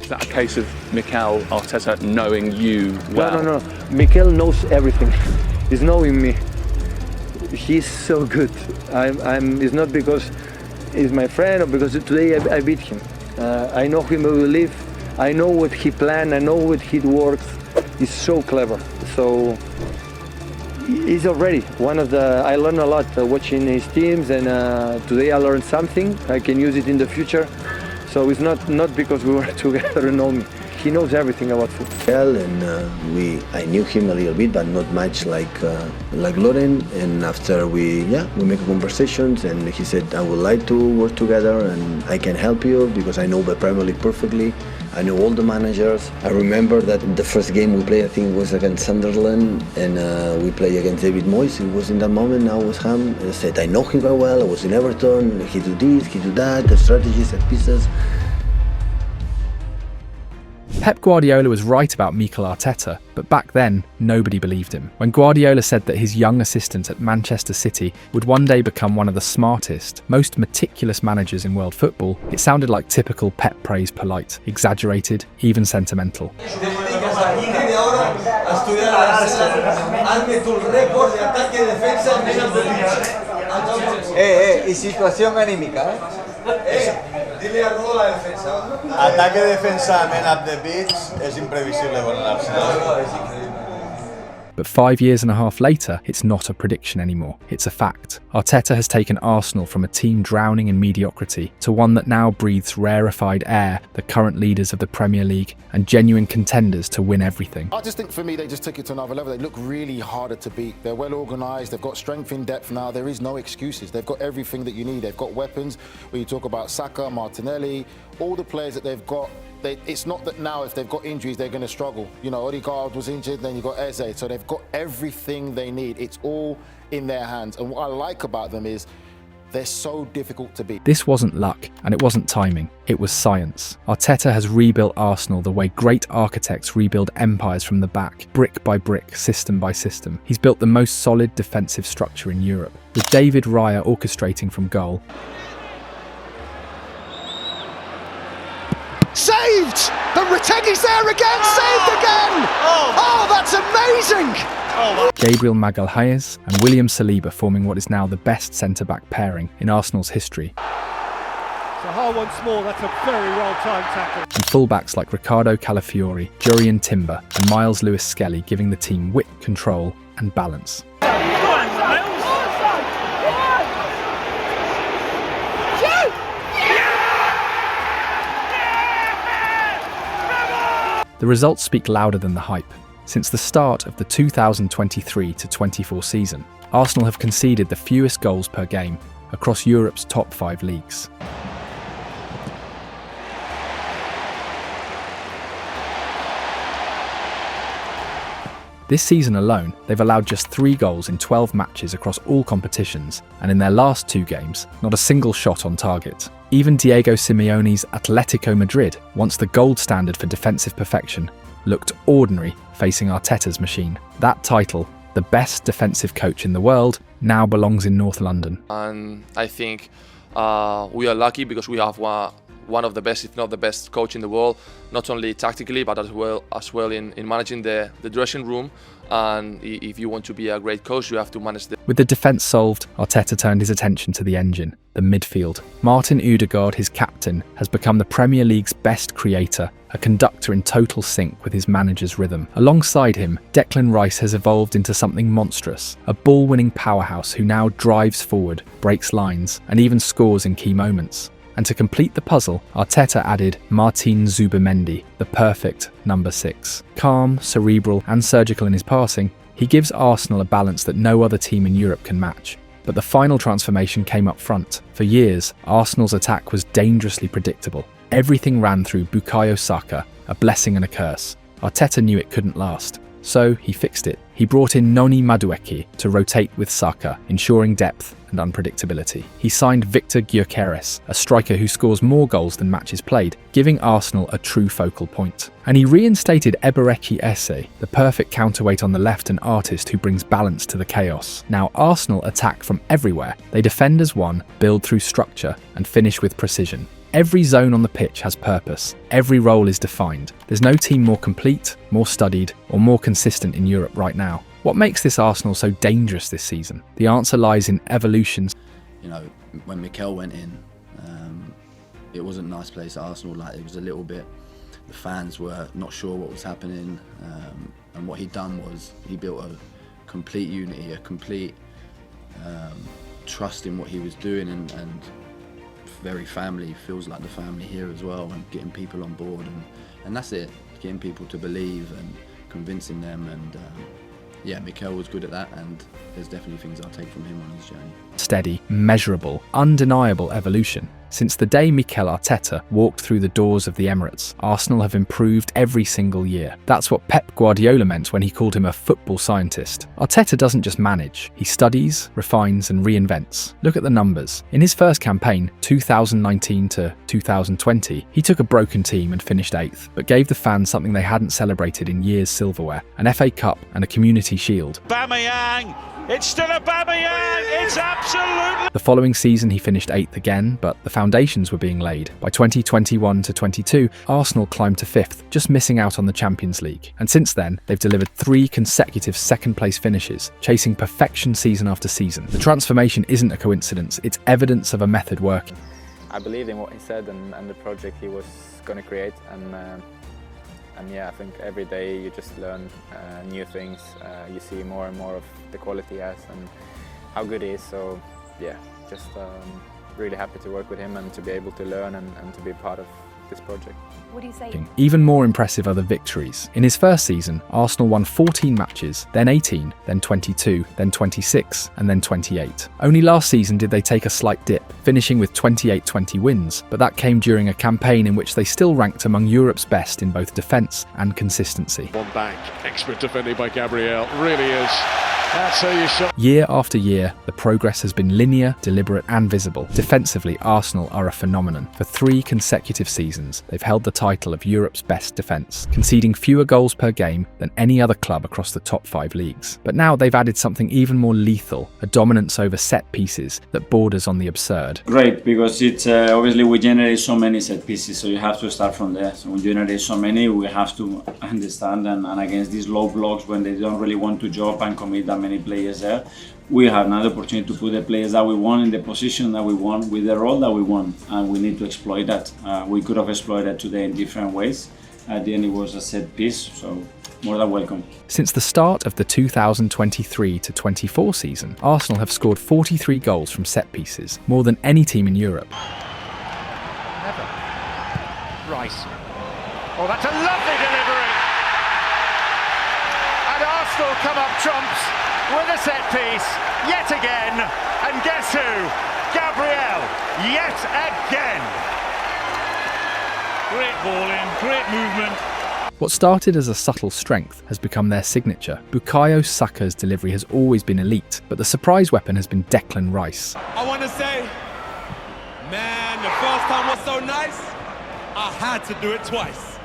Is that a case of Mikel Arteta knowing you well? No. Mikel knows everything. He's knowing me. He's so good. It's not because he's my friend or because today I beat him. I know him where we live. I know what he plans. I know what he works. He's so clever. So he's already one of the. I learned a lot watching his teams, and today I learned something. I can use it in the future. So it's not because we were together and know me. He knows everything about football. And I knew him a little bit, but not much like Loren. And after we make conversations, and he said, I would like to work together, and I can help you because I know the Premier League perfectly. I know all the managers. I remember that the first game we played, I think, was against Sunderland, and we played against David Moyes. It was in that moment. I was him. I said, I know him very well. I was in Everton. He do this, he do that. The strategies, the pieces. Pep Guardiola was right about Mikel Arteta, but back then, nobody believed him. When Guardiola said that his young assistant at Manchester City would one day become one of the smartest, most meticulous managers in world football, it sounded like typical Pep praise polite, exaggerated, even sentimental. Y situación anímica, Ataque defensa man at the pitch es imprevisible con el Arsenal. But 5 years and a half later, it's not a prediction anymore. It's a fact. Arteta has taken Arsenal from a team drowning in mediocrity to one that now breathes rarefied air, the current leaders of the Premier League, and genuine contenders to win everything. I just think for me, they just took it to another level. They look really harder to beat. They're well organised. They've got strength in depth now. There is no excuses. They've got everything that you need. They've got weapons. When you talk about Saka, Martinelli, all the players that they've got, it's not that now if they've got injuries they're going to struggle. You know, Odegaard was injured, then you've got Eze, so they've got everything they need. It's all in their hands, and what I like about them is they're so difficult to beat. This wasn't luck, and it wasn't timing, it was science. Arteta has rebuilt Arsenal the way great architects rebuild empires from the back, brick by brick, system by system. He's built the most solid defensive structure in Europe, with David Raya orchestrating from goal. Saved! And Retegi's there again, saved again! Oh, that's amazing! Gabriel Magalhaes and William Saliba forming what is now the best centre-back pairing in Arsenal's history. Zaha once more, that's a very well-timed tackle. And fullbacks like Ricardo Calafiori, Jurriën Timber and Miles Lewis-Skelly giving the team wit, control and balance. The results speak louder than the hype. Since the start of the 2023-24 season, Arsenal have conceded the fewest goals per game across Europe's top 5 leagues. This season alone, they've allowed just 3 goals in 12 matches across all competitions, and in their last 2 games, not a single shot on target. Even Diego Simeone's Atletico Madrid, once the gold standard for defensive perfection, looked ordinary facing Arteta's machine. That title, the best defensive coach in the world, now belongs in North London. And I think we are lucky because we have one of the best, if not the best coach in the world, not only tactically but as well in managing the dressing room. And if you want to be a great coach, you have to manage the... With the defence solved, Arteta turned his attention to the engine, the midfield. Martin Ødegaard, his captain, has become the Premier League's best creator, a conductor in total sync with his manager's rhythm. Alongside him, Declan Rice has evolved into something monstrous, a ball-winning powerhouse who now drives forward, breaks lines, and even scores in key moments. And to complete the puzzle, Arteta added Martin Zubimendi, the perfect number 6. Calm, cerebral and surgical in his passing, he gives Arsenal a balance that no other team in Europe can match. But the final transformation came up front. For years, Arsenal's attack was dangerously predictable. Everything ran through Bukayo Saka, a blessing and a curse. Arteta knew it couldn't last. So he fixed it. He brought in Noni Madueke to rotate with Saka, ensuring depth and unpredictability. He signed Victor Gyökeres, a striker who scores more goals than matches played, giving Arsenal a true focal point. And he reinstated Ebereki Esse, the perfect counterweight on the left and artist who brings balance to the chaos. Now Arsenal attack from everywhere. They defend as one, build through structure, and finish with precision. Every zone on the pitch has purpose. Every role is defined. There's no team more complete, more studied, or more consistent in Europe right now. What makes this Arsenal so dangerous this season? The answer lies in evolution. You know, when Mikel went in, it wasn't a nice place at Arsenal. Like, it was a little bit, the fans were not sure what was happening, and what he'd done was he built a complete unity, a complete trust in what he was doing, and very family, feels like the family here as well, and getting people on board, and that's it, getting people to believe and convincing them, and yeah, Mikel was good at that, and there's definitely things I'll take from him on his journey. Steady, measurable, undeniable evolution. Since the day Mikel Arteta walked through the doors of the Emirates, Arsenal have improved every single year. That's what Pep Guardiola meant when he called him a football scientist. Arteta doesn't just manage, he studies, refines and reinvents. Look at the numbers. In his first campaign, 2019 to 2020, he took a broken team and finished 8th, but gave the fans something they hadn't celebrated in years: silverware, an FA Cup and a Community Shield. Aubameyang! It's still Aubameyang! It's absolutely... The following season he finished 8th again, but the foundations were being laid. By 2021 to 22, Arsenal climbed to 5th, just missing out on the Champions League. And since then, they've delivered 3 consecutive second-place finishes, chasing perfection season after season. The transformation isn't a coincidence, it's evidence of a method working. I believed in what he said and the project he was going to create, and yeah, I think every day you just learn new things. You see more and more of the quality he has and how good he is. So yeah, just really happy to work with him and to be able to learn and to be part of this project. What do you say? Even more impressive are the victories. In his first season, Arsenal won 14 matches, then 18, then 22, then 26, and then 28. Only last season did they take a slight dip, finishing with 28-20 wins, but that came during a campaign in which they still ranked among Europe's best in both defence and consistency. One back, expert defending by Gabriel, really is. That's how you shot. Year after year, the progress has been linear, deliberate and visible. Defensively, Arsenal are a phenomenon. For 3 consecutive seasons, they've held the title of Europe's best defence, conceding fewer goals per game than any other club across the top 5 leagues. But now they've added something even more lethal, a dominance over set pieces that borders on the absurd. Great, because it's obviously we generate so many set pieces, so you have to start from there. So when you generate so many, we have to understand, and against these low blocks, when they don't really want to drop and commit that many players there, we have another opportunity to put the players that we want in the position that we want with the role that we want, and we need to exploit that. We could have exploited today in different ways. At the end it was a set piece, so more than welcome. Since the start of the 2023-24 season, Arsenal have scored 43 goals from set pieces, more than any team in Europe. Rice. Oh, that's a lovely delivery! And Arsenal come up trumps with a set piece, yet again, and guess who? Gabriel, yet again! Great ball in, great movement. What started as a subtle strength has become their signature. Bukayo Saka's delivery has always been elite, but the surprise weapon has been Declan Rice. I want to say, man, the first time was so nice, I had to do it twice.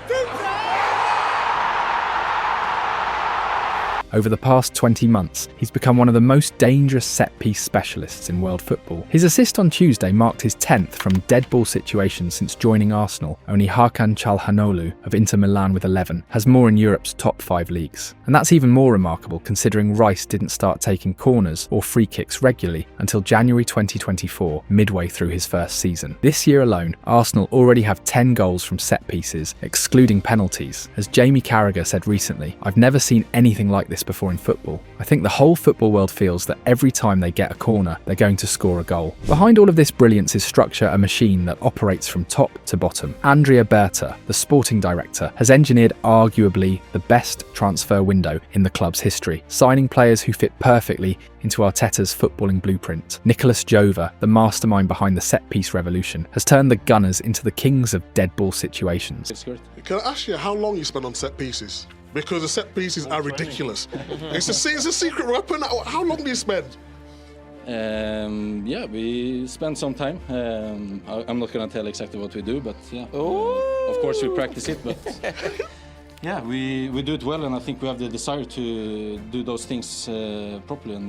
Over the past 20 months, he's become one of the most dangerous set-piece specialists in world football. His assist on Tuesday marked his 10th from dead ball situations since joining Arsenal. Only Hakan Çalhanoğlu of Inter Milan with 11 has more in Europe's top 5 leagues. And that's even more remarkable considering Rice didn't start taking corners or free kicks regularly until January 2024, midway through his first season. This year alone, Arsenal already have 10 goals from set pieces, excluding penalties. As Jamie Carragher said recently, "I've never seen anything like this before in football. I think the whole football world feels that every time they get a corner, they're going to score a goal." Behind all of this brilliance is structure, a machine that operates from top to bottom. Andrea Berta, the sporting director, has engineered arguably the best transfer window in the club's history, signing players who fit perfectly into Arteta's footballing blueprint. Nicolas Jova, the mastermind behind the set-piece revolution, has turned the Gunners into the kings of dead ball situations. Can I ask you how long you spend on set pieces? Because the set pieces are ridiculous. It's a secret weapon. How long do you spend? Yeah, we spend some time. I'm not going to tell exactly what we do, but yeah. Of course we practice it, but Yeah, we do it well, and I think we have the desire to do those things properly. And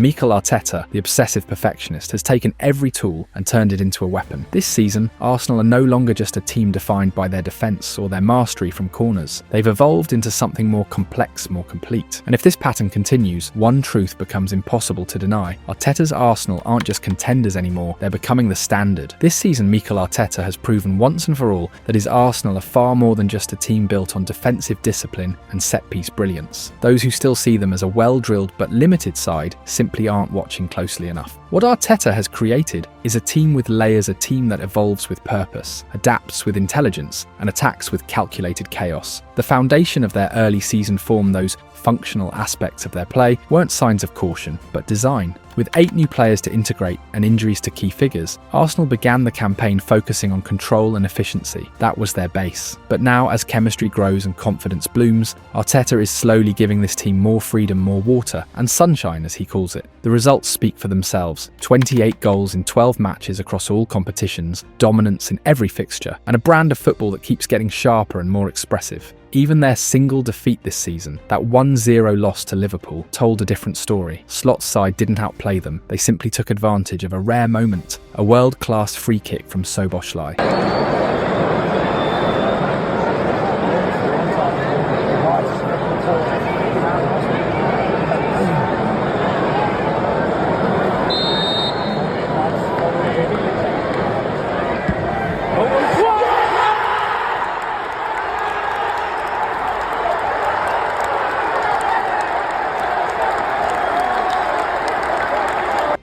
Mikel Arteta, the obsessive perfectionist, has taken every tool and turned it into a weapon. This season, Arsenal are no longer just a team defined by their defence or their mastery from corners. They've evolved into something more complex, more complete. And if this pattern continues, one truth becomes impossible to deny. Arteta's Arsenal aren't just contenders anymore, they're becoming the standard. This season, Mikel Arteta has proven once and for all that his Arsenal are far more than just a team built on defensive discipline and set-piece brilliance. Those who still see them as a well-drilled but limited side simply aren't watching closely enough. What Arteta has created is a team with layers, a team that evolves with purpose, adapts with intelligence, and attacks with calculated chaos. The foundation of their early season form, those functional aspects of their play, weren't signs of caution, but design. With 8 new players to integrate and injuries to key figures, Arsenal began the campaign focusing on control and efficiency. That was their base. But now, as chemistry grows and confidence blooms, Arteta is slowly giving this team more freedom, more water, and sunshine, as he calls it. The results speak for themselves. 28 goals in 12 matches across all competitions, dominance in every fixture, and a brand of football that keeps getting sharper and more expressive. Even their single defeat this season, that 1-0 loss to Liverpool, told a different story. Slot's side didn't outplay them, they simply took advantage of a rare moment, a world-class free kick from Szoboszlai.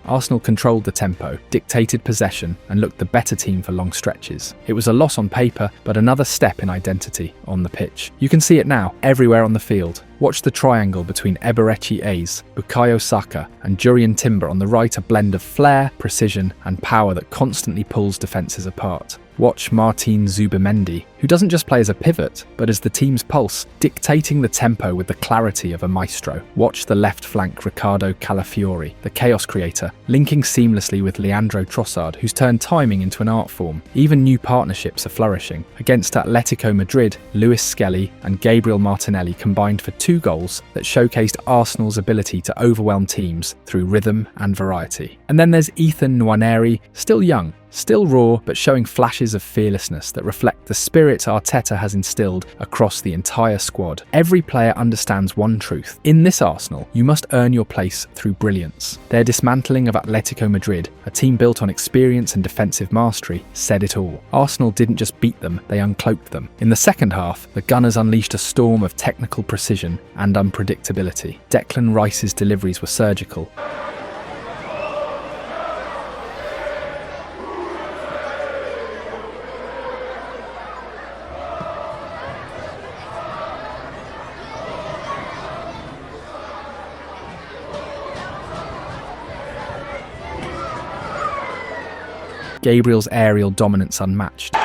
Arsenal controlled the tempo, dictated possession, and looked the better team for long stretches. It was a loss on paper, but another step in identity on the pitch. You can see it now, everywhere on the field. Watch the triangle between Eberechi Eze, Bukayo Saka, and Jurrien Timber on the right, a blend of flair, precision, and power that constantly pulls defences apart. Watch Martin Zubimendi, who doesn't just play as a pivot, but as the team's pulse, dictating the tempo with the clarity of a maestro. Watch the left flank Riccardo Calafiori, the chaos creator, linking seamlessly with Leandro Trossard, who's turned timing into an art form. Even new partnerships are flourishing. Against Atletico Madrid, Luis Skelly and Gabriel Martinelli combined for 2 goals that showcased Arsenal's ability to overwhelm teams through rhythm and variety. And then there's Ethan Nwaneri, still young, still raw, but showing flashes of fearlessness that reflect the spirit Arteta has instilled across the entire squad. Every player understands one truth. In this Arsenal, you must earn your place through brilliance. Their dismantling of Atletico Madrid, a team built on experience and defensive mastery, said it all. Arsenal didn't just beat them, they uncloaked them. In the second half, the Gunners unleashed a storm of technical precision and unpredictability. Declan Rice's deliveries were surgical. Gabriel's aerial dominance unmatched.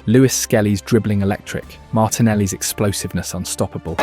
Luis Skelly's dribbling electric, Martinelli's explosiveness unstoppable.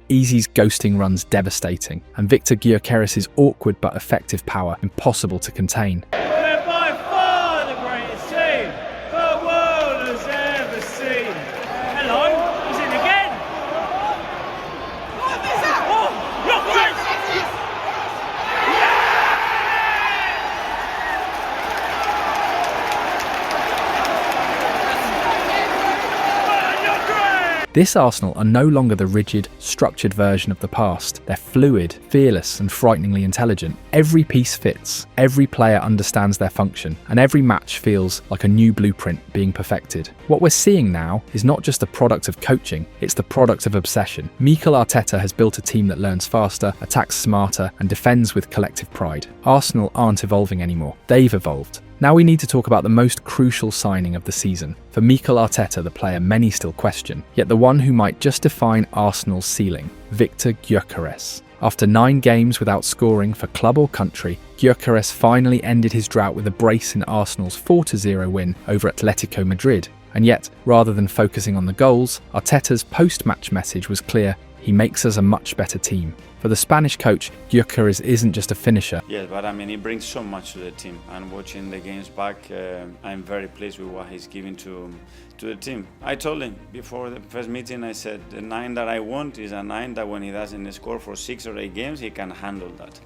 Easy's ghosting runs devastating, and Victor Gyökeres's awkward but effective power impossible to contain. We're by far the greatest team the world has ever seen. This Arsenal are no longer the rigid, structured version of the past. They're fluid, fearless, and frighteningly intelligent. Every piece fits, every player understands their function, and every match feels like a new blueprint being perfected. What we're seeing now is not just a product of coaching, it's the product of obsession. Mikel Arteta has built a team that learns faster, attacks smarter, and defends with collective pride. Arsenal aren't evolving anymore, they've evolved. Now we need to talk about the most crucial signing of the season. For Mikel Arteta, the player many still question, yet the one who might just define Arsenal's ceiling, Viktor Gyökeres. After 9 games without scoring for club or country, Gyökeres finally ended his drought with a brace in Arsenal's 4-0 win over Atletico Madrid. And yet, rather than focusing on the goals, Arteta's post-match message was clear: he makes us a much better team. For the Spanish coach, Gyökeres isn't just a finisher. Yes, but I mean, he brings so much to the team. And watching the games back, I'm very pleased with what he's giving to the team. I told him before the first meeting, I said, the 9 that I want is a 9 that when he doesn't score for 6 or 8 games, he can handle that.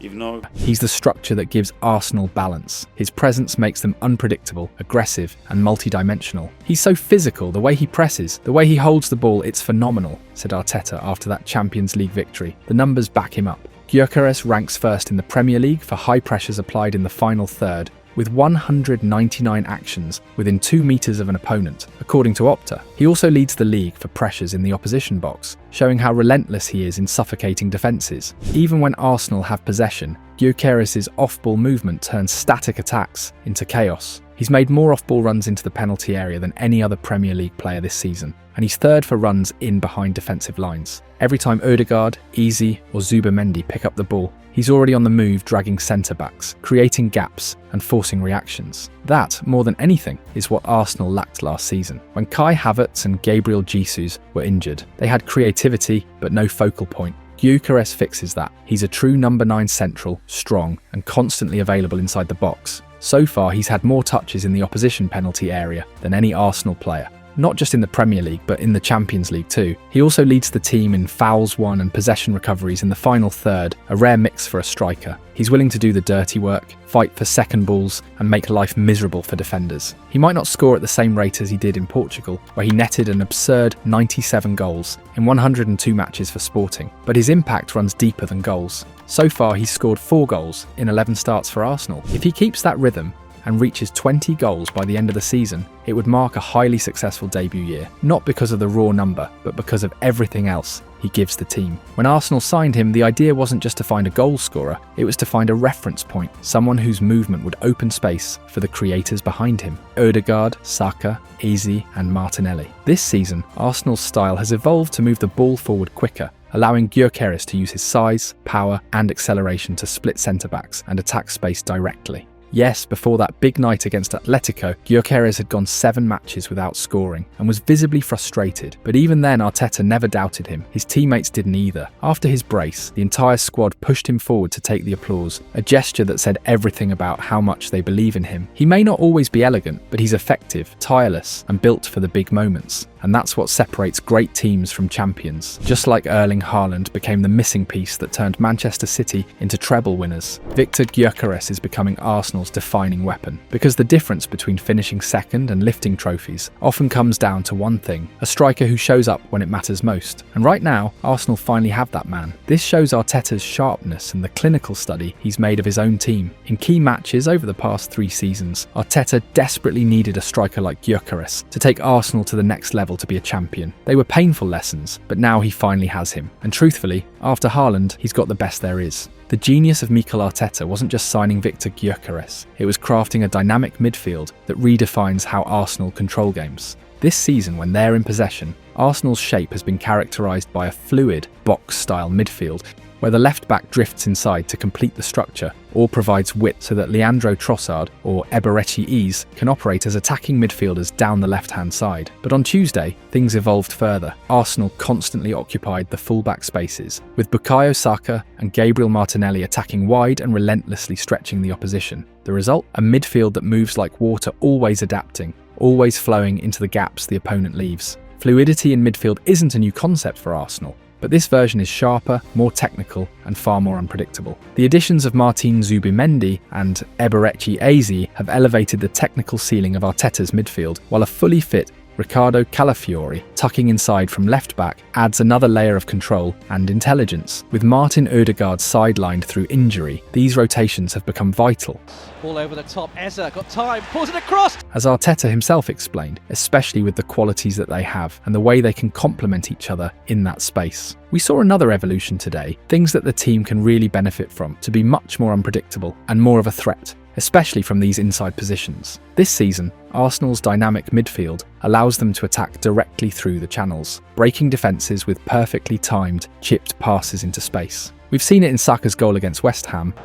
If not, he's the structure that gives Arsenal balance. His presence makes them unpredictable, aggressive, and multi-dimensional. He's so physical, the way he presses, the way he holds the ball, it's phenomenal, said Arteta after that Champions League victory. The numbers back him up. Gyökeres ranks first in the Premier League for high pressures applied in the final third, with 199 actions within 2 meters of an opponent, according to Opta. He also leads the league for pressures in the opposition box, showing how relentless he is in suffocating defences. Even when Arsenal have possession, Gyökeres' off-ball movement turns static attacks into chaos. He's made more off-ball runs into the penalty area than any other Premier League player this season, and he's third for runs in behind defensive lines. Every time Odegaard, Eze or Zubimendi pick up the ball, he's already on the move dragging centre-backs, creating gaps and forcing reactions. That, more than anything, is what Arsenal lacked last season. When Kai Havertz and Gabriel Jesus were injured, they had creativity but no focal point. Gyökeres fixes that. He's a true number 9 central, strong and constantly available inside the box. So far, he's had more touches in the opposition penalty area than any Arsenal player. Not just in the Premier League, but in the Champions League too. He also leads the team in fouls won and possession recoveries in the final third, a rare mix for a striker. He's willing to do the dirty work, fight for second balls, and make life miserable for defenders. He might not score at the same rate as he did in Portugal, where he netted an absurd 97 goals in 102 matches for Sporting, but his impact runs deeper than goals. So far, he's scored 4 goals in 11 starts for Arsenal. If he keeps that rhythm and reaches 20 goals by the end of the season, it would mark a highly successful debut year, not because of the raw number, but because of everything else he gives the team. When Arsenal signed him, the idea wasn't just to find a goal scorer, it was to find a reference point, someone whose movement would open space for the creators behind him: Odegaard, Saka, Eze and Martinelli. This season, Arsenal's style has evolved to move the ball forward quicker, allowing Gyökeres to use his size, power and acceleration to split centre-backs and attack space directly. Yes, before that big night against Atletico, Gyökeres had gone 7 matches without scoring and was visibly frustrated, but even then Arteta never doubted him. His teammates didn't either. After his brace, the entire squad pushed him forward to take the applause, a gesture that said everything about how much they believe in him. He may not always be elegant, but he's effective, tireless and built for the big moments. And that's what separates great teams from champions. Just like Erling Haaland became the missing piece that turned Manchester City into treble winners, Viktor Gyökeres is becoming Arsenal's defining weapon. Because the difference between finishing second and lifting trophies often comes down to one thing: a striker who shows up when it matters most. And right now, Arsenal finally have that man. This shows Arteta's sharpness and the clinical study he's made of his own team. In key matches over the past 3 seasons, Arteta desperately needed a striker like Gyökeres to take Arsenal to the next level to be a champion. They were painful lessons, but now he finally has him. And truthfully, after Haaland, he's got the best there is. The genius of Mikel Arteta wasn't just signing Viktor Gyökeres, it was crafting a dynamic midfield that redefines how Arsenal control games. This season, when they're in possession, Arsenal's shape has been characterised by a fluid, box-style midfield, where the left-back drifts inside to complete the structure, or provides width so that Leandro Trossard or Eberechi Eze can operate as attacking midfielders down the left-hand side. But on Tuesday, things evolved further. Arsenal constantly occupied the full-back spaces, with Bukayo Saka and Gabriel Martinelli attacking wide and relentlessly stretching the opposition. The result? A midfield that moves like water, always adapting, always flowing into the gaps the opponent leaves. Fluidity in midfield isn't a new concept for Arsenal, but this version is sharper, more technical, and far more unpredictable. The additions of Martin Zubimendi and Eberechi Eze have elevated the technical ceiling of Arteta's midfield, while a fully fit Riccardo Calafiori, tucking inside from left-back, adds another layer of control and intelligence. With Martin Ødegaard sidelined through injury, these rotations have become vital. Ball over the top, Eza got time, pulls it across! As Arteta himself explained, especially with the qualities that they have and the way they can complement each other in that space. We saw another evolution today, things that the team can really benefit from, to be much more unpredictable and more of a threat, especially from these inside positions. This season, Arsenal's dynamic midfield allows them to attack directly through the channels, breaking defences with perfectly timed, chipped passes into space. We've seen it in Saka's goal against West Ham.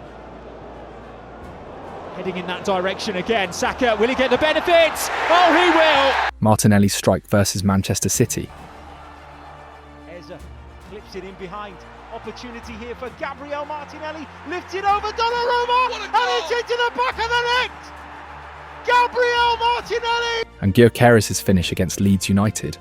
Heading in that direction again, Saka, will he get the benefits? Oh, he will! Martinelli's strike versus Manchester City. Eza flips it in behind. Opportunity here for Gabriel Martinelli. Lifted over Donnarumma, and it's into the back of the net! Gabriel Martinelli! And Gyökeres' finish against Leeds United.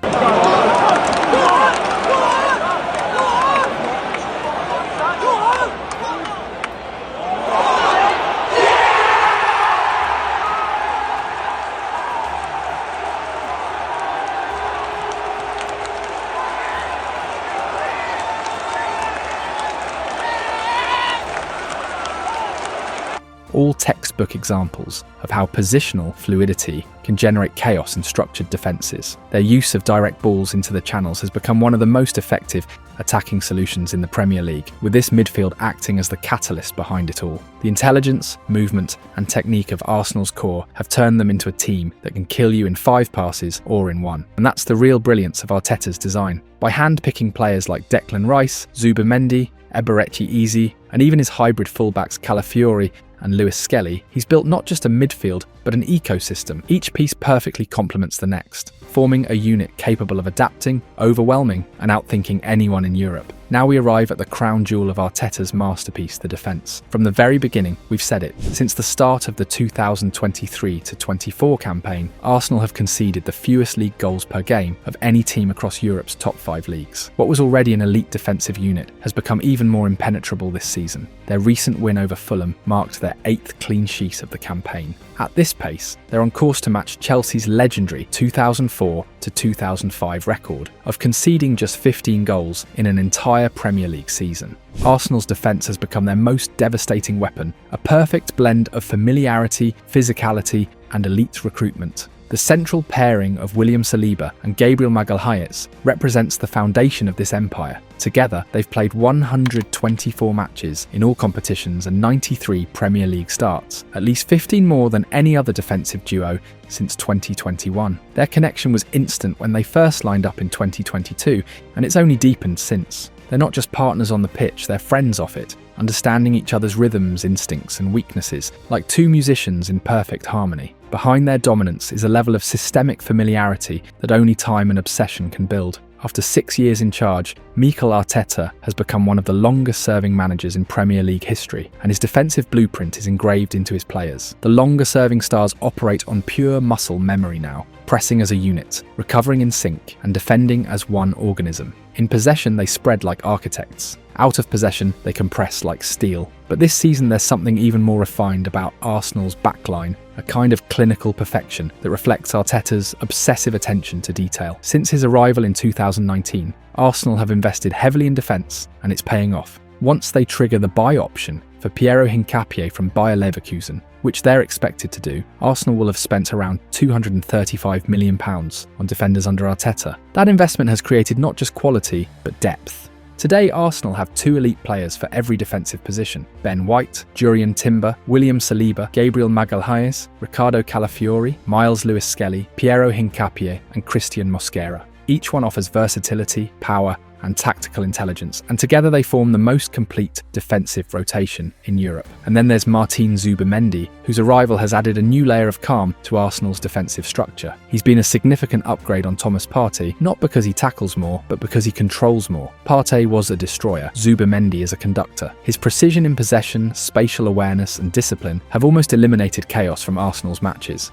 All textbook examples of how positional fluidity can generate chaos in structured defences. Their use of direct balls into the channels has become one of the most effective attacking solutions in the Premier League, with this midfield acting as the catalyst behind it all. The intelligence, movement and technique of Arsenal's core have turned them into a team that can kill you in 5 passes or in 1. And that's the real brilliance of Arteta's design. By hand-picking players like Declan Rice, Zubimendi, Eberechi Eze, and even his hybrid fullbacks Calafiori and Lewis Skelly, he's built not just a midfield, but an ecosystem. Each piece perfectly complements the next, forming a unit capable of adapting, overwhelming, and outthinking anyone in Europe. Now we arrive at the crown jewel of Arteta's masterpiece, the defence. From the very beginning, we've said it. Since the start of the 2023-24 campaign, Arsenal have conceded the fewest league goals per game of any team across Europe's top 5 leagues. What was already an elite defensive unit has become even more impenetrable this season. Their recent win over Fulham marked their 8th clean sheet of the campaign. At this pace, they're on course to match Chelsea's legendary 2004-2005 record of conceding just 15 goals in an entire Premier League season. Arsenal's defence has become their most devastating weapon, a perfect blend of familiarity, physicality, and elite recruitment. The central pairing of William Saliba and Gabriel Magalhaes represents the foundation of this empire. Together, they've played 124 matches in all competitions and 93 Premier League starts, at least 15 more than any other defensive duo since 2021. Their connection was instant when they first lined up in 2022, and it's only deepened since. They're not just partners on the pitch, they're friends off it, understanding each other's rhythms, instincts, and weaknesses, like two musicians in perfect harmony. Behind their dominance is a level of systemic familiarity that only time and obsession can build. After 6 years in charge, Mikel Arteta has become one of the longest-serving managers in Premier League history, and his defensive blueprint is engraved into his players. The longer-serving stars operate on pure muscle memory now, pressing as a unit, recovering in sync, and defending as one organism. In possession, they spread like architects. Out of possession, they compress like steel. But this season, there's something even more refined about Arsenal's backline, a kind of clinical perfection that reflects Arteta's obsessive attention to detail. Since his arrival in 2019, Arsenal have invested heavily in defence, and it's paying off. Once they trigger the buy option for Piero Hincapié from Bayer Leverkusen, which they're expected to do, Arsenal will have spent around £235 million on defenders under Arteta. That investment has created not just quality, but depth. Today, Arsenal have 2 elite players for every defensive position: Ben White, Jurriën Timber, William Saliba, Gabriel Magalhaes, Riccardo Calafiori, Miles Lewis-Skelly, Piero Hincapié, and Christian Mosquera. Each one offers versatility, power, and tactical intelligence, and together they form the most complete defensive rotation in Europe. And then there's Martin Zubimendi, whose arrival has added a new layer of calm to Arsenal's defensive structure. He's been a significant upgrade on Thomas Partey, not because he tackles more, but because he controls more. Partey was a destroyer, Zubimendi is a conductor. His precision in possession, spatial awareness, and discipline have almost eliminated chaos from Arsenal's matches.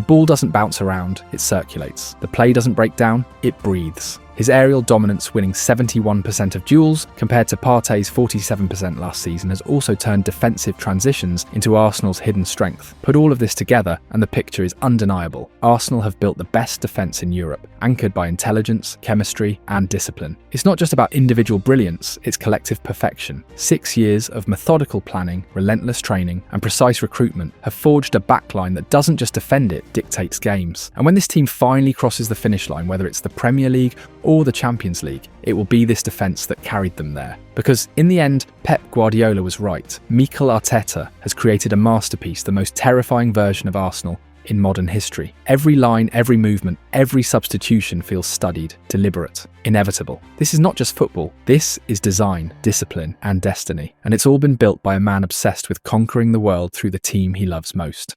The ball doesn't bounce around, it circulates. The play doesn't break down, it breathes. His aerial dominance, winning 71% of duels, compared to Partey's 47% last season, has also turned defensive transitions into Arsenal's hidden strength. Put all of this together, and the picture is undeniable. Arsenal have built the best defence in Europe, anchored by intelligence, chemistry, and discipline. It's not just about individual brilliance, it's collective perfection. 6 years of methodical planning, relentless training, and precise recruitment have forged a backline that doesn't just defend, it dictates games. And when this team finally crosses the finish line, whether it's the Premier League or the Champions League, it will be this defence that carried them there. Because in the end, Pep Guardiola was right. Mikel Arteta has created a masterpiece, the most terrifying version of Arsenal in modern history. Every line, every movement, every substitution feels studied, deliberate, inevitable. This is not just football. This is design, discipline, and destiny. And it's all been built by a man obsessed with conquering the world through the team he loves most.